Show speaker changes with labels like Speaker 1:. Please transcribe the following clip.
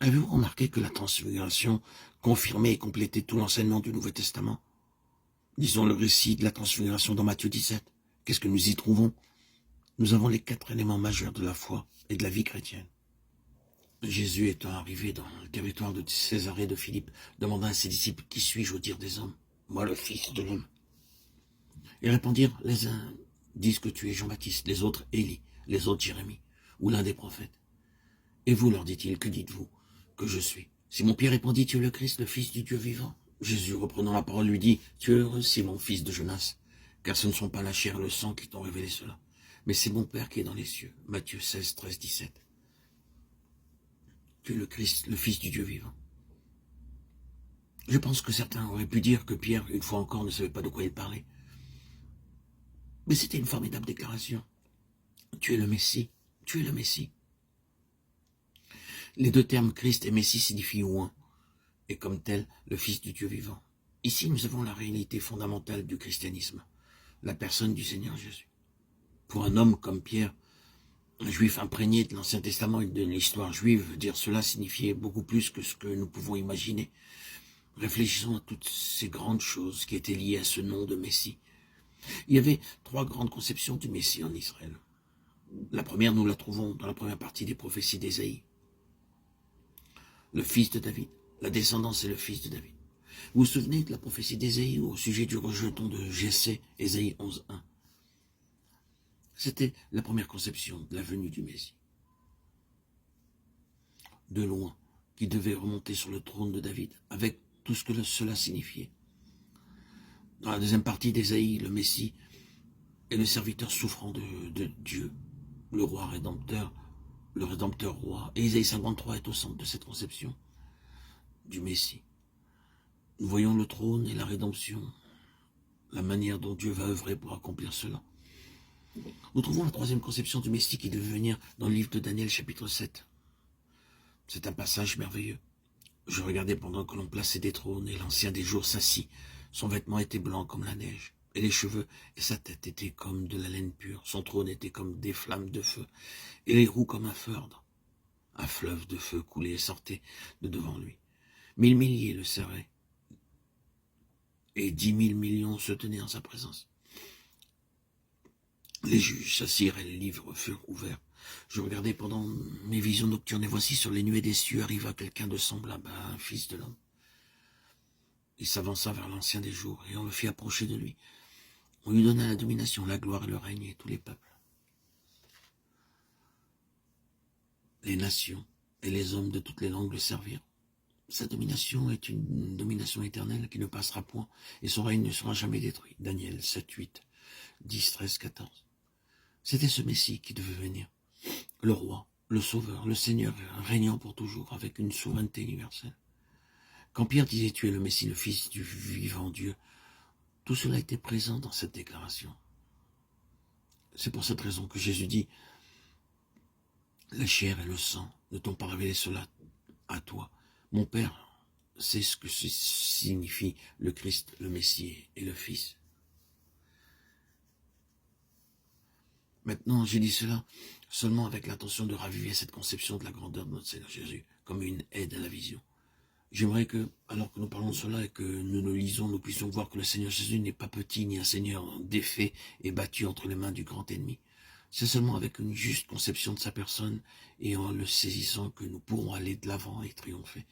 Speaker 1: Avez-vous remarqué que la transfiguration confirmait et complétait tout l'enseignement du Nouveau Testament? Disons le récit de la transfiguration dans Matthieu 17. Qu'est-ce que nous y trouvons? Nous avons les 4 éléments majeurs de la foi et de la vie chrétienne. Jésus étant arrivé dans le territoire de Césarée de Philippe, demanda à ses disciples, qui suis-je au dire des hommes? Moi, le Fils de l'homme. Ils répondirent, les uns disent que tu es Jean-Baptiste, les autres Élie, les autres Jérémie, ou l'un des prophètes. Et vous, leur dit-il, que dites-vous que je suis? Simon-Pierre répondit, tu es le Christ, le Fils du Dieu vivant. Jésus, reprenant la parole, lui dit, tu es heureux, Simon, fils de Jonas, car ce ne sont pas la chair et le sang qui t'ont révélé cela, mais c'est mon Père qui est dans les cieux. Matthieu 16, 13, 17. Tu es le Christ, le Fils du Dieu vivant. Je pense que certains auraient pu dire que Pierre, une fois encore, ne savait pas de quoi il parlait. Mais c'était une formidable déclaration. Tu es le Messie, tu es le Messie. Les 2 termes Christ et Messie signifient oint, et comme tel, le Fils du Dieu vivant. Ici, nous avons la réalité fondamentale du christianisme, la personne du Seigneur Jésus. Pour un homme comme Pierre, un juif imprégné de l'Ancien Testament et de l'histoire juive, dire cela signifiait beaucoup plus que ce que nous pouvons imaginer. Réfléchissons à toutes ces grandes choses qui étaient liées à ce nom de Messie. Il y avait 3 grandes conceptions du Messie en Israël. La première, nous la trouvons dans la première partie des prophéties d'Ésaïe. Le fils de David, la descendance et le fils de David. Vous vous souvenez de la prophétie d'Ésaïe au sujet du rejeton de Jessé, Ésaïe 11.1. C'était la première conception de la venue du Messie. De loin, qui devait remonter sur le trône de David, avec tout ce que cela signifiait. Dans la deuxième partie d'Ésaïe, le Messie est le serviteur souffrant de Dieu, le roi rédempteur, le rédempteur roi. Et Ésaïe 53 est au centre de cette conception du Messie. Nous voyons le trône et la rédemption, la manière dont Dieu va œuvrer pour accomplir cela. Nous trouvons la troisième conception du Messie qui devait venir dans le livre de Daniel chapitre 7. C'est un passage merveilleux. Je regardais pendant que l'on plaçait des trônes et l'ancien des jours s'assit. Son vêtement était blanc comme la neige, et les cheveux et sa tête étaient comme de la laine pure. Son trône était comme des flammes de feu, et les roues comme un feurdre. Un fleuve de feu coulait et sortait de devant lui. 1000 milliers le servaient, et 10 000 millions se tenaient en sa présence. Les juges s'assirent et les livres furent ouverts. Je regardais pendant mes visions nocturnes, et voici sur les nuées des cieux arriva quelqu'un de semblable à un fils de l'homme. Il s'avança vers l'ancien des jours, et on le fit approcher de lui. On lui donna la domination, la gloire et le règne, et tous les peuples. Les nations et les hommes de toutes les langues le servirent. Sa domination est une domination éternelle qui ne passera point, et son règne ne sera jamais détruit. Daniel 7, 8, 10, 13, 14. C'était ce Messie qui devait venir. Le roi, le sauveur, le Seigneur, régnant pour toujours, avec une souveraineté universelle. Quand Pierre disait « Tu es le Messie, le Fils du vivant Dieu », tout cela était présent dans cette déclaration. C'est pour cette raison que Jésus dit « La chair et le sang ne t'ont pas révélé cela à toi. Mon Père sait ce que signifie le Christ, le Messie et le Fils. » Maintenant, j'ai dit cela seulement avec l'intention de raviver cette conception de la grandeur de notre Seigneur Jésus, comme une aide à la vision. J'aimerais que, alors que nous parlons de cela et que nous le lisons, nous puissions voir que le Seigneur Jésus n'est pas petit ni un Seigneur défait et battu entre les mains du grand ennemi. C'est seulement avec une juste conception de sa personne et en le saisissant que nous pourrons aller de l'avant et triompher.